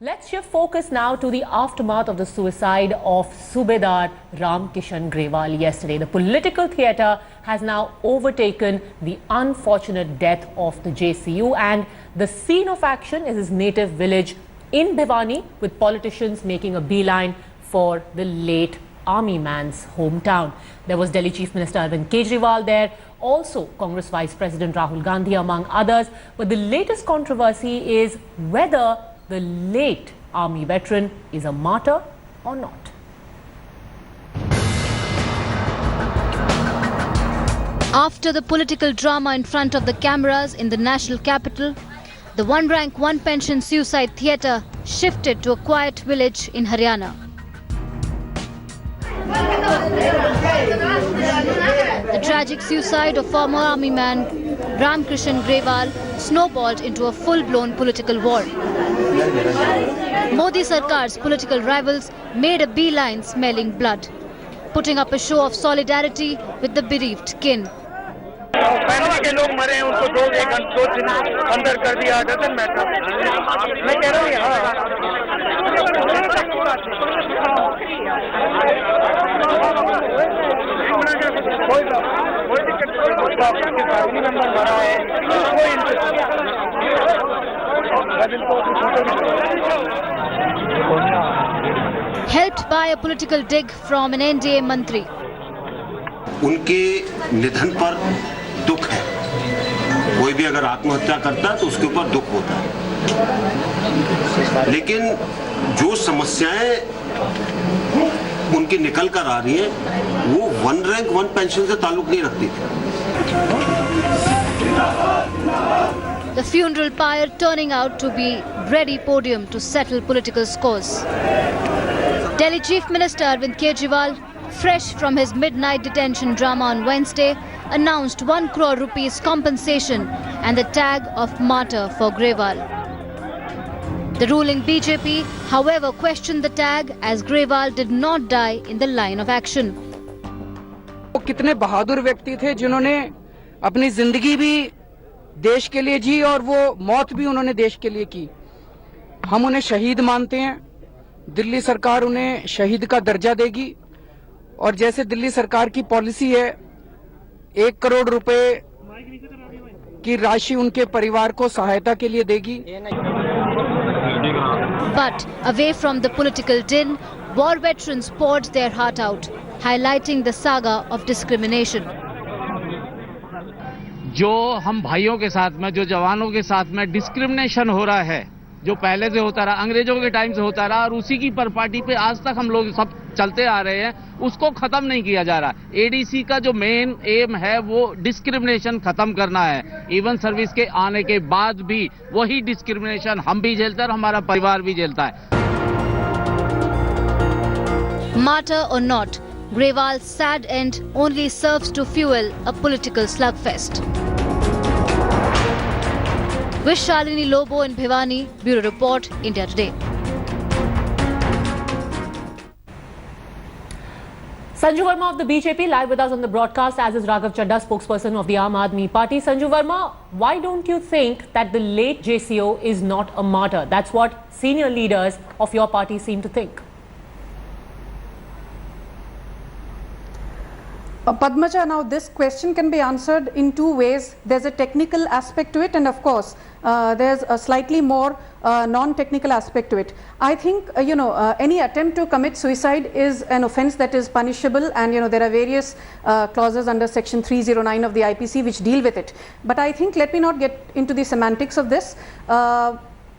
Let's shift focus now to the aftermath of the suicide of Subedar Ram Kishan Grewal yesterday. The political theatre has now overtaken the unfortunate death of the JCU, and the scene of action is his native village in Bhiwani, with politicians making a beeline for the late army man's hometown. There was Delhi Chief Minister Kemal there, also Congress Vice President Rahul Gandhi among others. But the latest controversy is whether the late army veteran is a martyr or not. After the political drama in front of the cameras in the national capital, the one rank, one pension suicide theatre shifted to a quiet village in Haryana. The tragic suicide of former army man Ram Kishan Grewal snowballed into a full-blown political war. Modi Sarkar's political rivals made a beeline smelling blood, putting up a show of solidarity with the bereaved kin. Family के लोग मरे हैं, उनको दो एक अंदर कर दिया, डजंट मैटर। मैं कह रहा हूँ कोई दिक्कत फैमिली मेंबर मरा है, Helped by a political dig from an NDA mantri. उनके निधन पर दुख है। कोई भी अगर आत्महत्या करता है तो उसके ऊपर दुख होता है, लेकिन जो समस्याएं उनकी निकल कर आ रही हैं वो वन रैंक वन पेंशन से ताल्लुक नहीं रखती थी। The funeral pyre turning out to be ready podium to settle political scores. Delhi Chief Minister Kemal, fresh from his midnight detention drama on Wednesday, announced 1 crore rupees compensation and the tag of martyr for Grewal. The ruling BJP, however, questioned the tag as Grewal did not die in the line of action. वो कितने बहादुर व्यक्ति थे जिन्होंने अपनी जिंदगी भी देश के लिए जी और वो मौत भी उन्होंने देश के लिए की। हम उन्हें शहीद मानते हैं। दिल्ली सरकार उन्हें शहीद का दर्जा देगी और जैसे दिल्ली सरकार की पॉलिसी है 1 करोड़ रुपए की राशि उनके परिवार को सहायता के लिए देगी। But away from the political din, war veterans poured their heart out, highlighting the saga of discrimination. जो हम भाइयों के साथ में, जो जवानों के साथ में डिस्क्रिमिनेशन हो रहा है, जो पहले से होता रहा, अंग्रेजों के टाइम से होता रहा और उसी की परपाटी पे आज तक हम लोग सब चलते आ रहे हैं, उसको खत्म नहीं किया जा रहा। एडीसी का जो मेन एम है वो डिस्क्रिमिनेशन खत्म करना है। इवन सर्विस के आने के बाद भी वही डिस्क्रिमिनेशन हम भी झेलते हैं और हमारा परिवार भी झेलता है। Martyr or not, Grewal's sad end only serves to fuel a political slugfest. With Shalini Lobo in Bhiwani, Bureau Report, India Today. Sanju Verma of the BJP live with us on the broadcast, as is Raghav Chadda, spokesperson of the Aam Aadmi Party. Sanju Verma, why don't you think that the late JCO is not a martyr? That's what senior leaders of your party seem to think. Padmaja, now this question can be answered in two ways. There's a technical aspect to it, and of course there's a slightly more non-technical aspect to it. I think any attempt to commit suicide is an offence that is punishable, and there are various clauses under section 309 of the IPC which deal with it. But I think, let me not get into the semantics of this.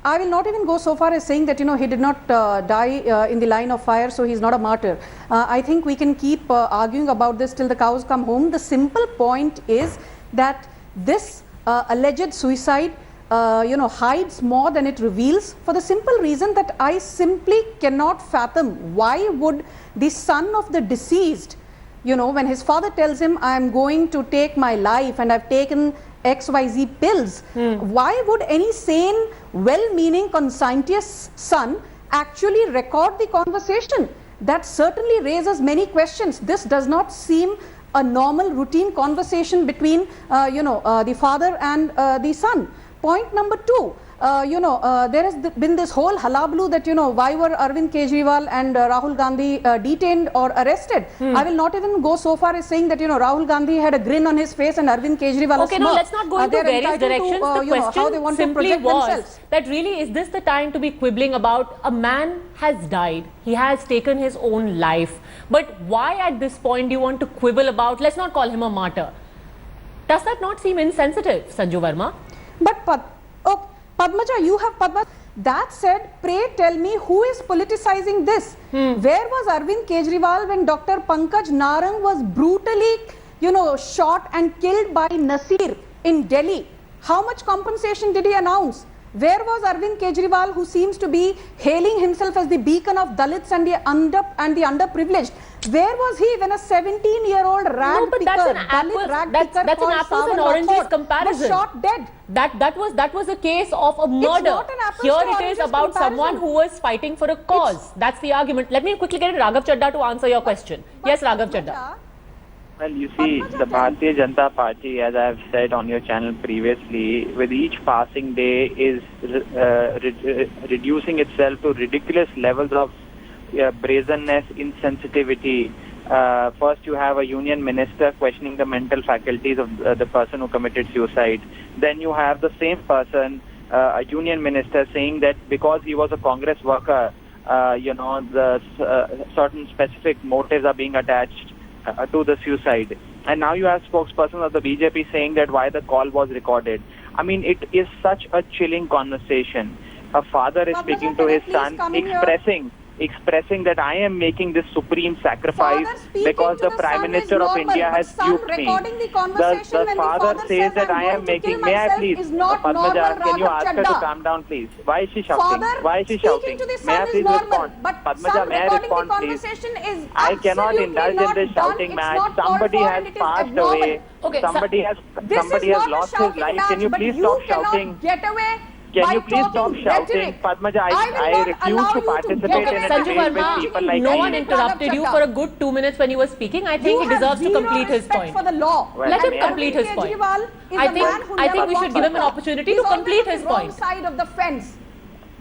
I will not even go so far as saying that he did not die in the line of fire, so he's not a martyr. I think we can keep arguing about this till the cows come home. The simple point is that this alleged suicide hides more than it reveals, for the simple reason that I simply cannot fathom why would the son of the deceased, when his father tells him, I am going to take my life and I've taken XYZ pills, why would any sane, well-meaning, conscientious son actually record the conversation? That certainly raises many questions. This does not seem a normal routine conversation between the father and the son. Point number two, there has been this whole hullabaloo that, why were Arvind Kejriwal and Rahul Gandhi detained or arrested? I will not even go so far as saying that, Rahul Gandhi had a grin on his face and Arvind Kejriwal okay, no, let's not go into various directions. The question simply was that really, is this the time to be quibbling about a man has died, he has taken his own life, but why at this point do you want to quibble about, let's not call him a martyr? Does that not seem insensitive, Sanju Verma? But Padmaja, you have Padma. That said, pray tell me who is politicizing this? Where was Arvind Kejriwal when Dr. Pankaj Narang was brutally, shot and killed by Nasir in Delhi? How much compensation did he announce? Where was Arvind Kejriwal, who seems to be hailing himself as the beacon of Dalits and the underprivileged? Where was he when a 17-year-old rag picker, that's an apples and oranges comparison. Was shot dead? That was a case of a murder. Here it is about someone who was fighting for a cause. That's the argument. Let me quickly get Raghav Chadda to answer your question. Yes, Raghav Chadda. Well, you see, the Bharatiya Janata Party, as I have said on your channel previously, with each passing day is reducing itself to ridiculous levels of brazenness, insensitivity. First, you have a union minister questioning the mental faculties of the person who committed suicide. Then you have the same person, a union minister, saying that because he was a Congress worker, the certain specific motives are being attached to the suicide. And now you have spokesperson of the BJP saying that why the call was recorded. I mean, it is such a chilling conversation. A father is speaking to his son, expressing that I am making this supreme sacrifice because the Prime Minister of India has duped me. The father says that I am making, may I please, Padmaja, can you ask her to calm down please? Why is she shouting? Why is she shouting? May I please respond? Padmaja, may I respond please? I cannot indulge in this shouting match. Somebody has passed away. Somebody has lost his life. Can you please stop shouting? Can you please stop shouting? Padmaja, I refuse to participate in a debate with people like no one interrupted you for a good 2 minutes when you were speaking. I think he deserves to complete his point. For the law. Let him complete his point. I think we should give him an opportunity to complete his point. Side of the fence.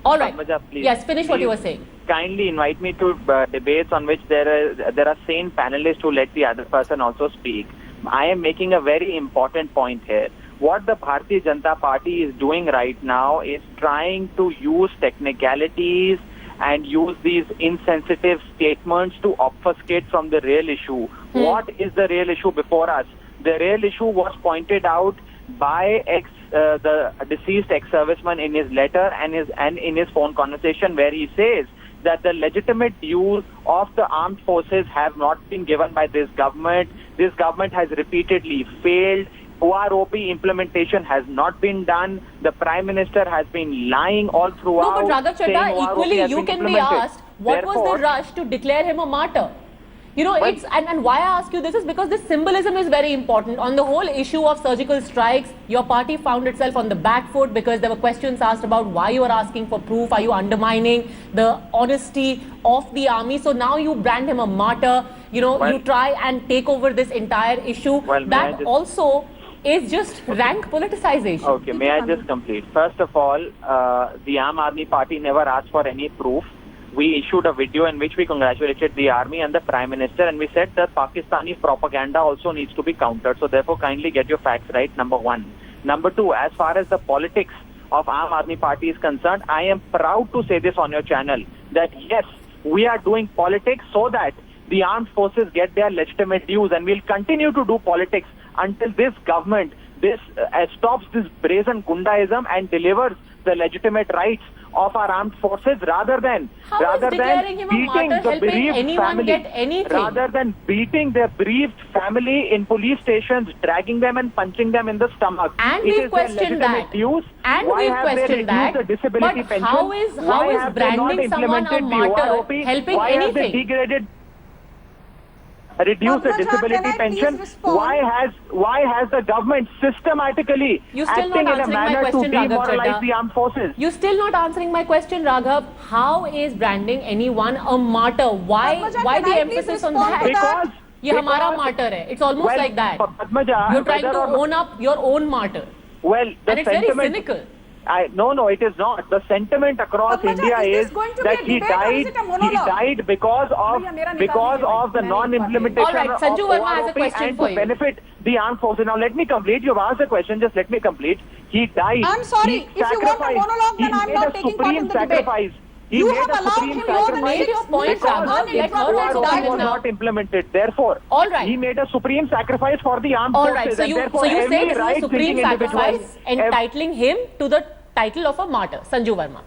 All right. Padmaja, please. Yes, finish what you were saying. Kindly invite me to debates on which there are sane panelists who let the other person also speak. I am making a very important point here. What the Bharatiya Janata Party is doing right now is trying to use technicalities and use these insensitive statements to obfuscate from the real issue. What is the real issue before us? The real issue was pointed out by the deceased ex-serviceman in his letter and in his phone conversation, where he says that the legitimate dues of the armed forces have not been given by this government. This government has repeatedly failed. OROP implementation has not been done. The Prime Minister has been lying all throughout. No, but Raghav Chadda, equally you can be asked, what was the rush to declare him a martyr? It's and why I ask you this is because this symbolism is very important. On the whole issue of surgical strikes, your party found itself on the back foot because there were questions asked about why you are asking for proof. Are you undermining the honesty of the army? So now you brand him a martyr. You try and take over this entire issue. That also is just rank politicization. Okay, may I just complete? First of all, the Aam Aadmi Party never asked for any proof. We issued a video in which we congratulated the army and the Prime Minister, and we said that Pakistani propaganda also needs to be countered. So therefore, kindly get your facts right, number one. Number two, as far as the politics of Aam Aadmi Party is concerned, I am proud to say this on your channel, that yes, we are doing politics so that the armed forces get their legitimate dues, and we'll continue to do politics until this government stops this brazen Gundaism and delivers the legitimate rights of our armed forces rather than beating the bereaved family, rather than beating their bereaved family in police stations, dragging them and punching them in the stomach. And we question that. And we question that. But how is branding someone a martyr helping anything? Reduce the disability pension. Why has the government systematically acting in a manner to demoralize the armed forces? You're still not answering my question, Raghav. How is branding anyone a martyr? Why the emphasis on that? Because ये हमारा martyr है. It's almost like that. You're trying to own up your own martyr. Well, and it's very cynical. No, it is not. The sentiment across India is that he died because of the non-implementation All right, Sanju Verma has a question for to you. benefit the armed forces. Now let me complete. You've asked the question. Just let me complete. He died. I'm sorry. If you want a monologue, then I'm not taking part in the debate. You have allowed him more than made your point, Raghav. Let her OROP was now. not implemented. Therefore, All right. he made a supreme sacrifice for the armed All forces. right, so and you therefore say every this is a right-thinking supreme individual- sacrifice entitling him to the title of a martyr. Sanju Verma.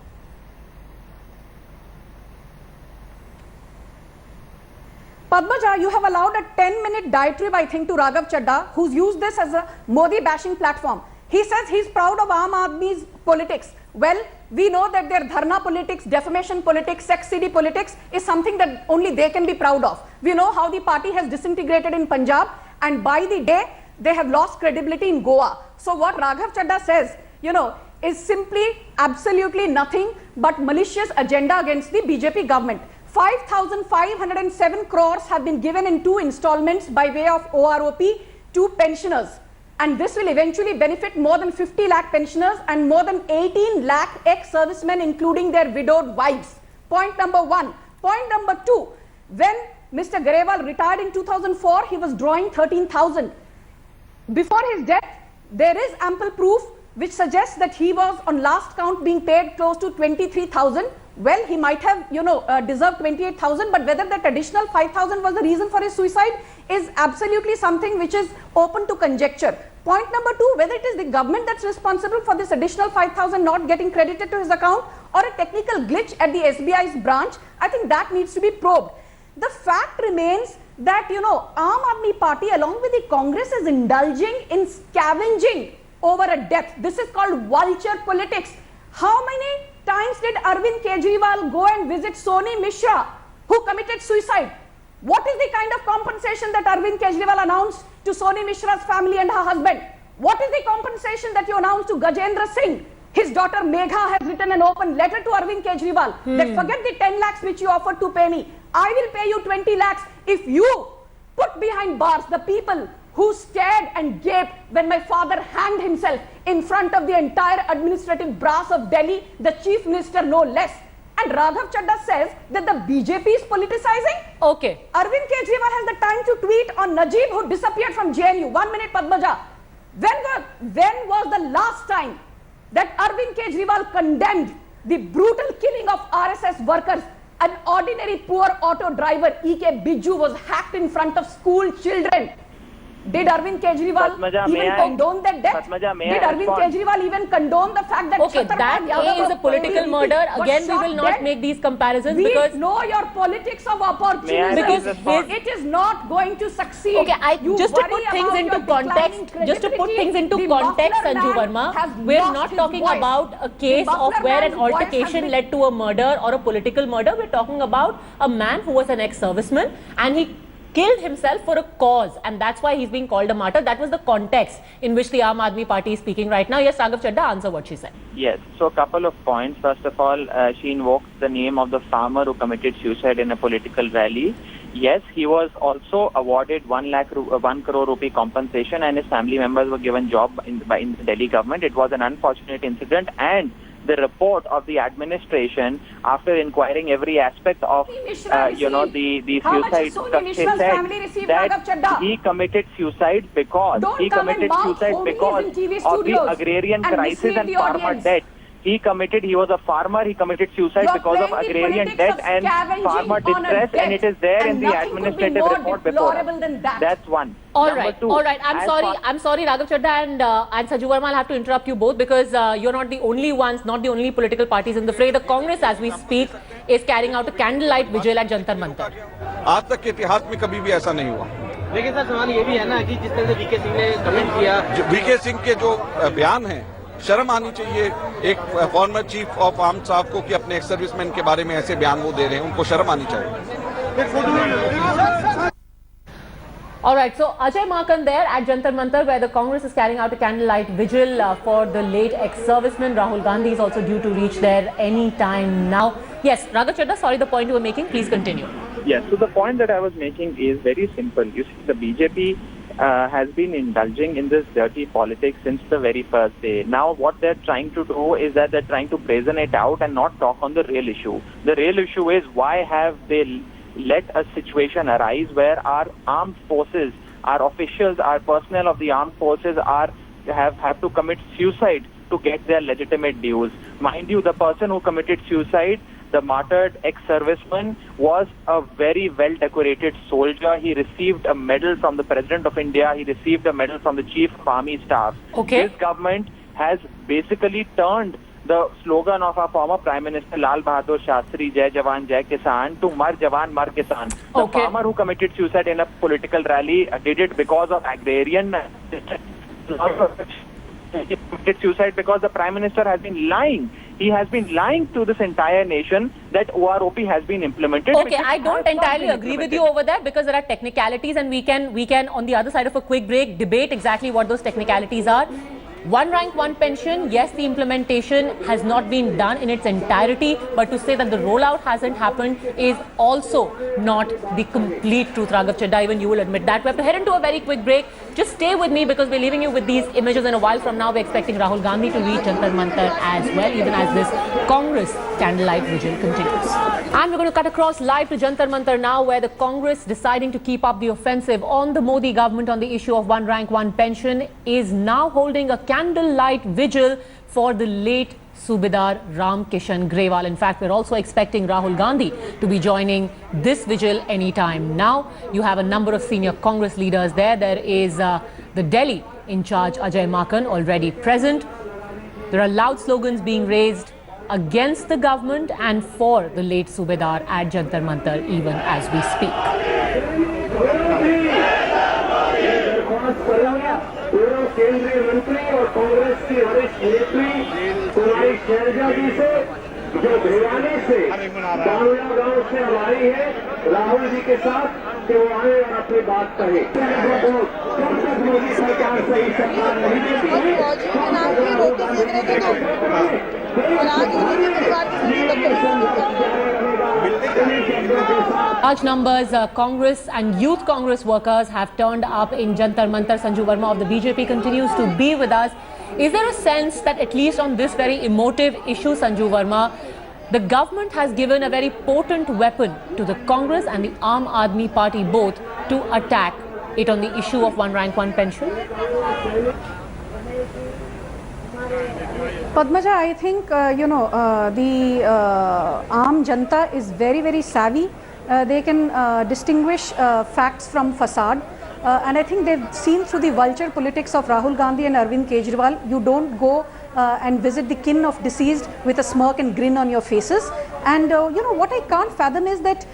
Padmaja, you have allowed a 10-minute diatribe, I think, to Raghav Chadha, who's used this as a Modi-bashing platform. He says he's proud of Aam Aadmi's politics. Well, we know that their dharna politics, defamation politics, sex CD politics is something that only they can be proud of. We know how the party has disintegrated in Punjab, and by the day, they have lost credibility in Goa. So what Raghav Chadha says, is simply absolutely nothing but malicious agenda against the BJP government. 5,507 crores have been given in 2 installments by way of OROP to pensioners. And this will eventually benefit more than 50 lakh pensioners and more than 18 lakh ex-servicemen, including their widowed wives. Point number 1. Point number 2. When Mr. Grewal retired in 2004, he was drawing 13,000. Before his death, there is ample proof which suggests that he was on last count being paid close to 23,000. Well, he might have, deserved 28,000, but whether that additional 5,000 was the reason for his suicide is absolutely something which is open to conjecture. Point number 2, whether it is the government that's responsible for this additional 5,000 not getting credited to his account or a technical glitch at the SBI's branch, I think that needs to be probed. The fact remains that, Aam Aadmi Party along with the Congress is indulging in scavenging over a death. This is called vulture politics. How many times did Arvind Kejriwal go and visit Soni Mishra, who committed suicide? What is the kind of compensation that Arvind Kejriwal announced to Soni Mishra's family and her husband? What is the compensation that you announced to Gajendra Singh? His daughter Megha has written an open letter to Arvind Kejriwal that forget the 10 lakhs which you offered to pay me. I will pay you 20 lakhs if you put behind bars the people who stared and gaped when my father hanged himself in front of the entire administrative brass of Delhi, the chief minister no less. And Raghav Chadha says that the BJP is politicizing. Okay. Arvind Kejriwal has the time to tweet on Najib, who disappeared from JNU. 1 minute, Padmaja. When was the last time that Arvind Kejriwal condemned the brutal killing of RSS workers? An ordinary poor auto driver, E.K. Biju, was hacked in front of school children. Did Arvind Kejriwal even condone that death? Did Arvind Kejriwal even condone the fact that okay, that is a political murder. Again, we will not make these comparisons because know your politics of opportunism. Because it is not going to succeed. Okay, just to put things into context, Sanju Verma, we're not talking about a case of where an altercation led to a murder or a political murder. We're talking about a man who was an ex-serviceman and he killed himself for a cause, and that's why he's being called a martyr. That was the context in which the Aam Aadmi Party is speaking right now. Yes, Raghav Chadha, answer what she said. Yes, so a couple of points. First of all, she invoked the name of the farmer who committed suicide in a political rally. Yes, he was also awarded 1 crore rupee compensation, and his family members were given job in the Delhi government. It was an unfortunate incident, and the report of the administration, after inquiring every aspect of the suicide, said that he committed suicide because of the agrarian crisis and farmer debt. He was a farmer, he committed suicide because of agrarian debt and farmer distress, and it is there in the administrative report before. That's one. All right. I'm sorry, Raghav Chadha and Sanju Verma, I'll have to interrupt you both because you're not the only ones, not the only political parties in the fray. The Congress, as we speak, is carrying out a candlelight vigil at Jantar Mantar. आज तक के इतिहास में कभी भी ऐसा नहीं हुआ। लेकिन सर सवाल ये भी है ना कि जिस तरह से वीके सिंह ने कमेंट किया, वीके सिंह के जो बयान है, शर्म आनी चाहिए एक फॉर्मर चीफ ऑफ आर्म साहब को कि अपने एक्स सर्विसमैन के बारे में ऐसे बयान वो दे रहे हैं, उनको शर्म आनी चाहिए। All right, so Ajay Makan there at Jantar Mantar, where the Congress is carrying out a candlelight vigil for the late ex-serviceman. Rahul Gandhi is also due to reach there any time now. Yes, Raghav Chadha, sorry, the point you were making, please continue. Yes, so the point that I was making is very simple. You see, the BJP has been indulging in this dirty politics since the very first day. Now what they're trying to do is that they're trying to brazen it out and not talk on the real issue. The real issue is, why have they let a situation arise where our armed forces, our officials, our personnel of the armed forces have to commit suicide to get their legitimate dues. Mind you, the person who committed suicide, the martyred ex-serviceman, was a very well-decorated soldier. He received a medal from the President of India. He received a medal from the Chief of Army Staff. Okay. This government has basically turned the slogan of our former Prime Minister Lal Bahadur Shastri, Jai Jawan, Jai Kisan, to Mar Jawan, Mar Kisan. The farmer who committed suicide in a political rally did it because of agrarian. He committed suicide because the Prime Minister has been lying. He has been lying to this entire nation that OROP has been implemented. Okay, I don't entirely agree with you over that, because there are technicalities, and we can on the other side of a quick break debate exactly what those technicalities are. One rank, one pension, yes, the implementation has not been done in its entirety, but to say that the rollout hasn't happened is also not the complete truth. Raghav Chadda, even you will admit that. We have to head into a very quick break. Just stay with me, because we're leaving you with these images, and a while from now we're expecting Rahul Gandhi to reach Jantar Mantar as well, even as this Congress candlelight vigil continues. And we're going to cut across live to Jantar Mantar now, where the Congress, deciding to keep up the offensive on the Modi government on the issue of one rank, one pension, is now holding a candlelight vigil for the late Subedar Ram Kishan Grewal. In fact, we're also expecting Rahul Gandhi to be joining this vigil anytime now. You have a number of senior Congress leaders there. There is the Delhi in charge, Ajay Makan, already present. There are loud slogans being raised against the government and for the late Subedar at Jantar Mantar even as we speak. केंद्रीय मंत्री और कांग्रेस की वरिष्ठ नेत्री कुमारी शैलजा जी से, जो भिवानी से बांगला गांव से हमारी है, राहुल जी के साथ, कि वो आए और अपनी बात कहे। जब तक मोदी सरकार सही सरकार नहीं देती Large numbers, Congress and youth Congress workers have turned up in Jantar Mantar. Sanju Verma of the BJP continues to be with us. Is there a sense that at least on this very emotive issue, Sanju Verma, the government has given a very potent weapon to the Congress and the Aam Aadmi Party both to attack it on the issue of one rank, one pension? Padmaja, I think, the Aam Janta is very, very savvy. They can distinguish facts from facade. And I think they've seen through the vulture politics of Rahul Gandhi and Arvind Kejriwal. You don't go and visit the kin of deceased with a smirk and grin on your faces. And what I can't fathom is that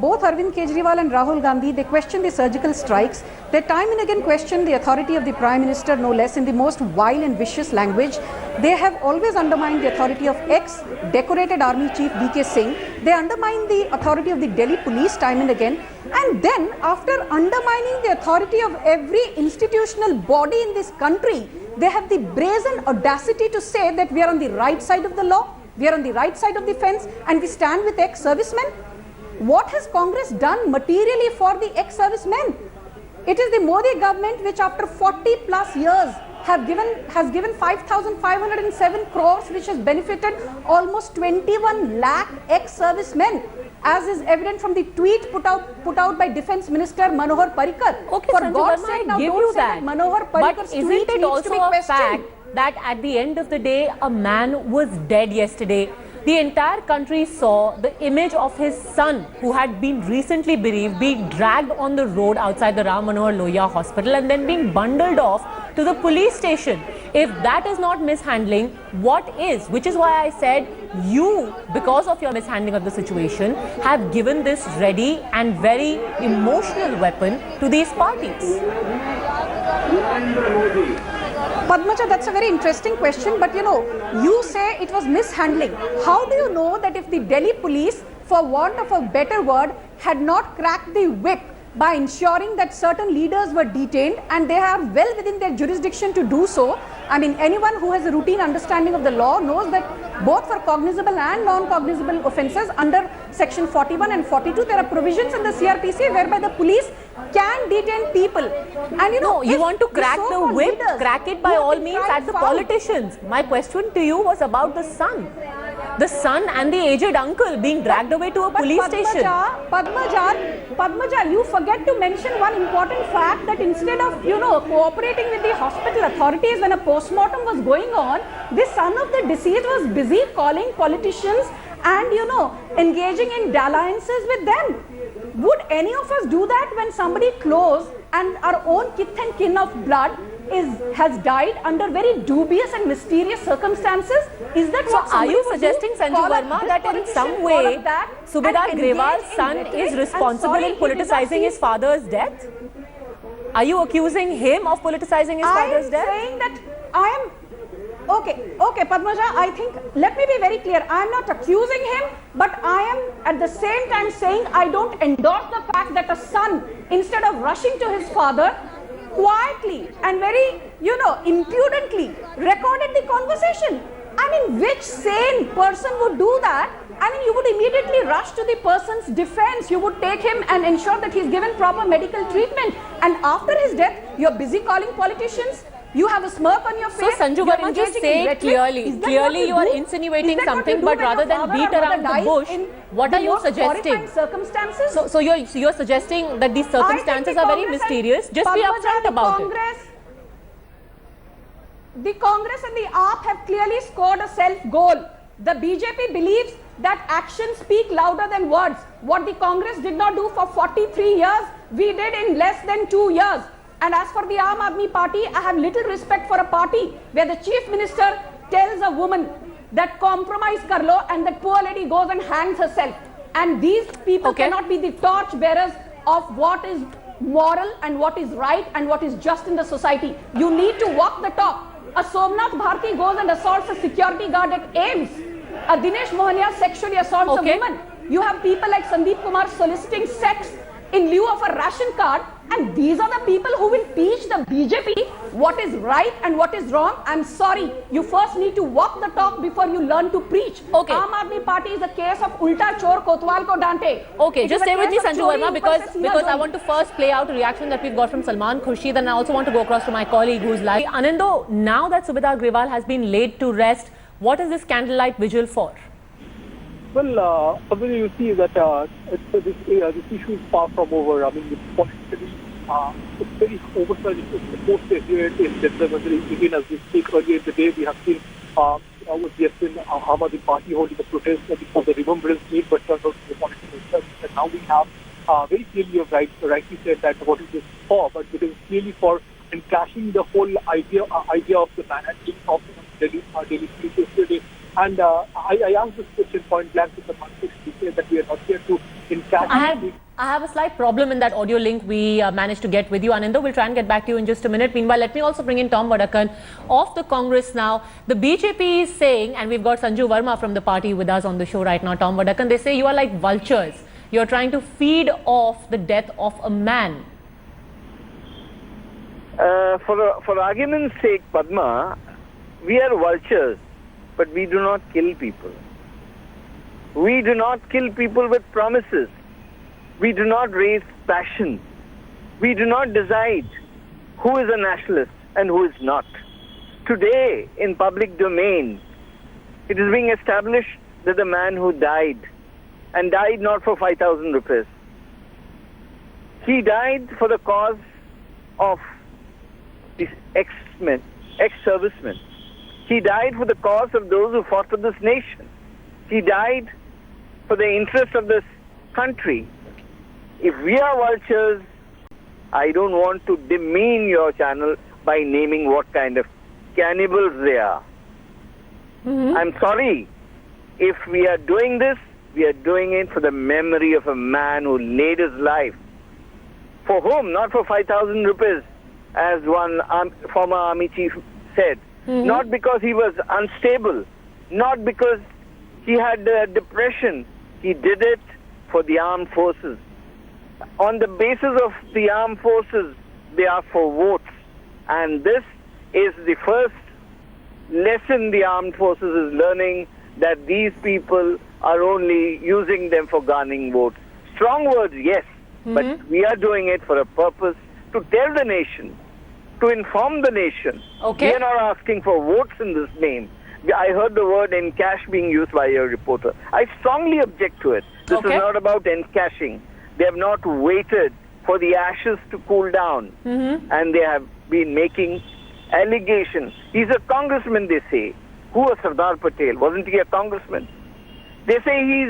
both Arvind Kejriwal and Rahul Gandhi, they question the surgical strikes. They time and again question the authority of the Prime Minister, no less, in the most vile and vicious language. They have always undermined the authority of ex-decorated Army Chief D.K. Singh. They undermine the authority of the Delhi police time and again. And then, after undermining the authority of every institutional body in this country, they have the brazen audacity to say that we are on the right side of the law, we are on the right side of the fence, and we stand with ex-servicemen. What has Congress done materially for the ex-servicemen? It is the Modi government which, after 40 plus years, has given 5,507 crores, which has benefited almost 21 lakh ex-servicemen, as is evident from the tweet put out by Defence Minister Manohar Parrikar. Okay, for Sanju God's Verma, sake, now I give don't you say that. Manohar Parrikar's But tweet isn't it needs also to be a questioned. fact that at the end of the day, a man was dead yesterday? The entire country saw the image of his son, who had been recently bereaved, being dragged on the road outside the Ram Manohar Lohia hospital and then being bundled off to the police station. If that is not mishandling, what is? Which is why I said you, because of your mishandling of the situation, have given this ready and very emotional weapon to these parties. Padmaja, that's a very interesting question, but you say it was mishandling. How do you know that if the Delhi police, for want of a better word, had not cracked the whip by ensuring that certain leaders were detained, and they are well within their jurisdiction to do so. I mean, anyone who has a routine understanding of the law knows that both for cognizable and non-cognizable offences under section 41 and 42, there are provisions in the CRPC whereby the police can detain people. And you know, you want to crack the whip, crack it by all means at the politicians. My question to you was about the son. The son and the aged uncle being dragged away to a police station. Padmaja, you forget to mention one important fact, that instead of, you know, cooperating with the hospital authorities when a postmortem was going on, the son of the deceased was busy calling politicians and, you know, engaging in dalliances with them. Would any of us do that when somebody close and our own kith and kin of blood has died under very dubious and mysterious circumstances? Is that what? So are you suggesting, Sanju Verma, that in some way Subedar Grewal's son is responsible in politicizing his father's death? Are you accusing him of politicizing his father's death? I am saying that I am... Okay, Padmaja, I think, let me be very clear. I am not accusing him, but I am at the same time saying I don't endorse the fact that a son, instead of rushing to his father, quietly and very, you know, impudently recorded the conversation. I mean, which sane person would do that? I mean, you would immediately rush to the person's defense. You would take him and ensure that he's given proper medical treatment. And after his death, you're busy calling politicians. You have a smirk on your face. So Sanju Verma, just say clearly you are insinuating something, but rather than beat around the bush, what are you suggesting? Circumstances? So you're suggesting that these circumstances are very mysterious. Just be upfront about it. The Congress and the AAP have clearly scored a self-goal. The BJP believes that actions speak louder than words. What the Congress did not do for 43 years, we did in less than 2 years. And as for the Aam Aadmi Party, I have little respect for a party where the Chief Minister tells a woman that compromise kar lo, and that poor lady goes and hangs herself. And these people cannot be the torch bearers of what is moral and what is right and what is just in the society. You need to walk the talk. A Somnath Bharti goes and assaults a security guard at AIMS. A Dinesh Mohania sexually assaults a woman. You have people like Sandeep Kumar soliciting sex in lieu of a ration card, and these are the people who will teach the BJP what is right and what is wrong. I'm sorry, you first need to walk the talk before you learn to preach. Aam Aadmi Party is a case of Ulta Chor Kotwal ko dante. Okay, just stay with me, Sanju Verma, because I want to first play out a reaction that we've got from Salman Khurshid, and I also want to go across to my colleague who's live. Anando, now that Subedar Grewal has been laid to rest, what is this candlelight vigil for? Well, you see that this issue is far from over. I mean, politically, it's very oversized. It's post-graduate in general, even as we speak. Earlier in the day, we have seen Aam Aadmi Party holding a protest for the Remembrance Day, but turned out to be political service. And now we have very clearly, you've rightly said that what is this for, but it is clearly for encashing the whole idea of the managing of Delhi police yesterday. And I asked this question point blank to the Martyr. He said that we are not here to encash. I have a slight problem in that audio link we managed to get with you, Anando. We'll try and get back to you in just a minute. Meanwhile, let me also bring in Tom Vadakan of the Congress now. The BJP is saying, and we've got Sanju Verma from the party with us on the show right now, Tom Vadakan, they say you are like vultures. You're trying to feed off the death of a man. For argument's sake, Padma, we are vultures, but we do not kill people. We do not kill people with promises. We do not raise passion. We do not decide who is a nationalist and who is not. Today, in public domain, it is being established that the man who died, and died not for 5,000 rupees, he died for the cause of these ex-servicemen. He died for the cause of those who fought for this nation. He died for the interest of this country. If we are vultures, I don't want to demean your channel by naming what kind of cannibals they are. I'm sorry. If we are doing this, we are doing it for the memory of a man who laid his life. For whom? Not for 5,000 rupees, as one former army chief said. Not because he was unstable, not because he had depression. He did it for the armed forces. on the basis of the armed forces, they are for votes. And this is the first lesson the armed forces is learning, that these people are only using them for garnering votes. Strong words, yes, but we are doing it for a purpose, to tell the nation, to inform the nation. Okay. We are not asking for votes in this name. I heard the word encash being used by a reporter. I strongly object to it. This is not about encashing. They have not waited for the ashes to cool down. And they have been making allegations. He's a congressman, they say. Who was Sardar Patel? Wasn't he a congressman? They say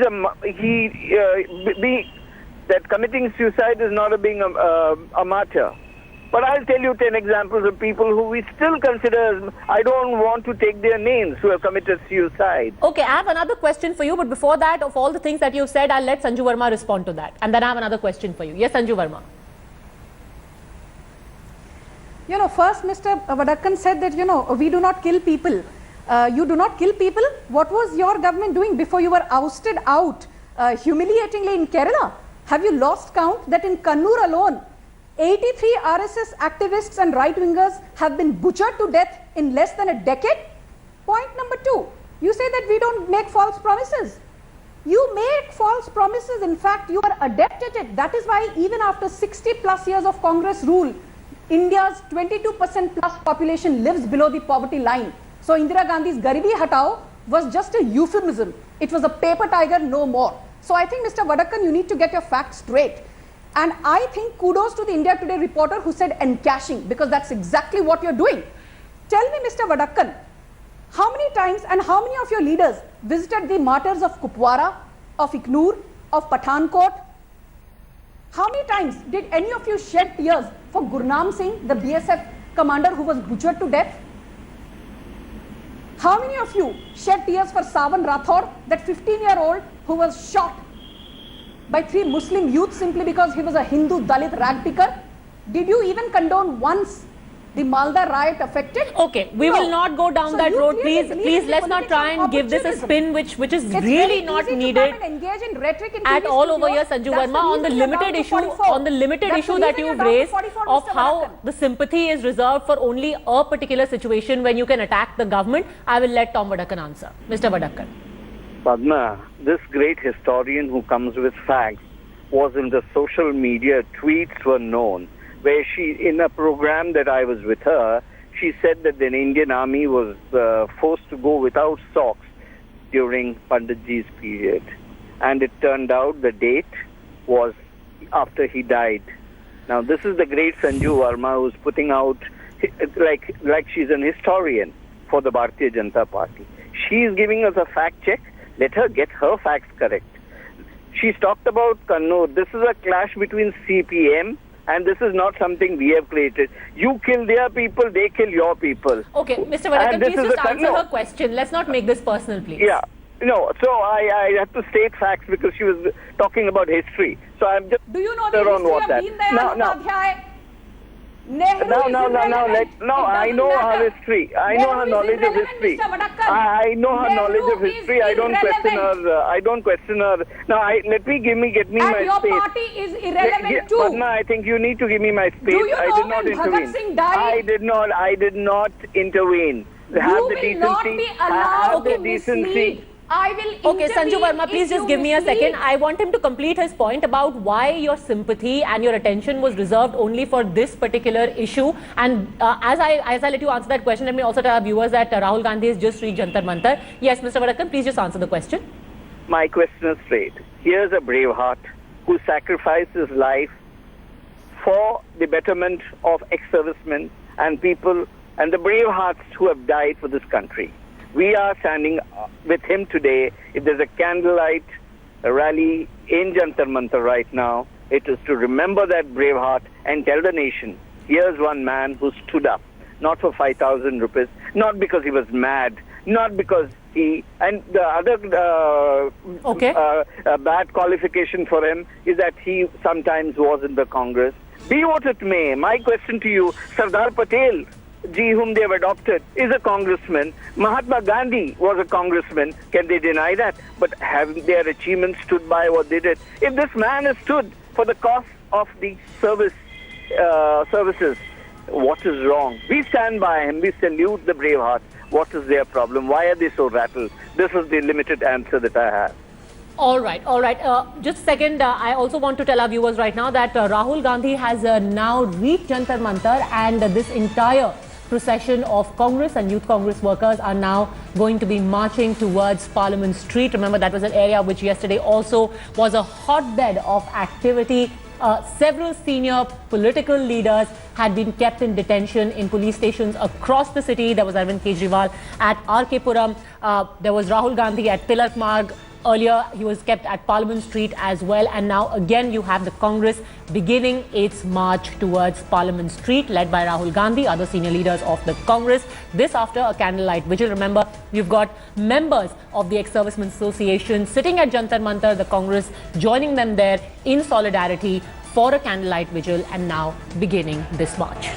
that committing suicide is not being a martyr. But I'll tell you 10 examples of people who we still consider, I don't want to take their names, who have committed suicide. Okay, I have another question for you, but before that, of all the things that you've said, I'll let Sanju Verma respond to that. And then I have another question for you. Yes, Sanju Verma. You know, first Mr. Vadakkan said that, you know, we do not kill people. You do not kill people? What was your government doing before you were ousted out humiliatingly in Kerala? Have you lost count that in Kannur alone, 83 RSS activists and right-wingers have been butchered to death in less than a decade? Point number 2, you say that we don't make false promises. You make false promises. In fact, you are adept at it. That is why even after 60 plus years of Congress rule, India's 22% plus population lives below the poverty line. So Indira Gandhi's Garibi Hatao was just a euphemism. It was a paper tiger, no more. So I think, Mr. Vadakkan, you need to get your facts straight. And I think kudos to the India Today reporter who said encashing, because that's exactly what you're doing. Tell me, Mr. Vadakkan, how many times and how many of your leaders visited the martyrs of Kupwara, of Iknoor, of Pathankot? How many times did any of you shed tears for Gurnam Singh, the BSF commander who was butchered to death? How many of you shed tears for Sawan Rathod, that 15-year-old who was shot by 3 Muslim youth simply because he was a Hindu Dalit rag picker? Did you even condone once the Malda riot affected? Okay, we will not go down that road. Please, let's not try and give this a spin which is really not needed at all over here, Sanju Verma, on the limited issue that you've raised of how the sympathy is reserved for only a particular situation when you can attack the government. I will let Tom Vadakkan answer. Mr. Vadakkan. Padma, this great historian who comes with facts was in the social media, tweets were known, where she, in a program that I was with her, she said that the Indian army was forced to go without socks during Panditji's period. And it turned out the date was after he died. Now, this is the great Sanju Verma who's putting out, like she's an historian for the Bharatiya Janata Party. She's giving us a fact check. Let her get her facts correct. She's talked about Kannur. This is a clash between CPM, and this is not something we have created. You kill their people, they kill your people. Okay, Mr. Vadakkan, please just answer her question. Let's not make this personal, please. Yeah. No, so I have to state facts because she was talking about history. So I'm just... Do you know the history of Deen Dayal Upadhyay? I know her history. I know her knowledge of history. I know her knowledge of history. I don't question her. Now, let me get me my space. And your party is irrelevant too. Padma, I think you need to give me my space. Do you know I did not when intervene. Bhagat Singh died? I did not intervene. You will not be allowed to mislead. I will Okay, Sanju Verma, please just give me a second. I want him to complete his point about why your sympathy and your attention was reserved only for this particular issue. And as I let you answer that question, let me also tell our viewers that Rahul Gandhi has just reached Jantar Mantar. Yes, Mr. Vadakkan, please just answer the question. My question is straight. Here's a brave heart who sacrificed his life for the betterment of ex-servicemen and people and the brave hearts who have died for this country. We are standing with him today. If there's a candlelight rally in Jantar Mantar right now, it is to remember that brave heart and tell the nation, here's one man who stood up, not for 5,000 rupees, not because he was mad, not because he... And the other bad qualification for him is that he sometimes was in the Congress. Be what it may, my question to you, Sardar Patel, whom they have adopted, is a congressman. Mahatma Gandhi was a congressman. Can they deny that? But have their achievements stood by what they did? If this man has stood for the cause of the services. What is wrong? We stand by him. We salute the brave heart. What is their problem? Why are they so rattled? This is the limited answer that I have. All right, all right. Just a second. I also want to tell our viewers right now that Rahul Gandhi has now reached Jantar Mantar, and this entire procession of Congress and Youth Congress workers are now going to be marching towards Parliament Street. Remember, that was an area which yesterday also was a hotbed of activity. Several senior political leaders had been kept in detention in police stations across the city. There was Arvind Kejriwal at RK Puram. There was Rahul Gandhi at Tilak Marg. Earlier, he was kept at Parliament Street as well. And now again, you have the Congress beginning its march towards Parliament Street, led by Rahul Gandhi, other senior leaders of the Congress. This after a candlelight vigil. Remember, you've got members of the Ex-Servicemen Association sitting at Jantar Mantar, the Congress joining them there in solidarity for a candlelight vigil, and now beginning this march.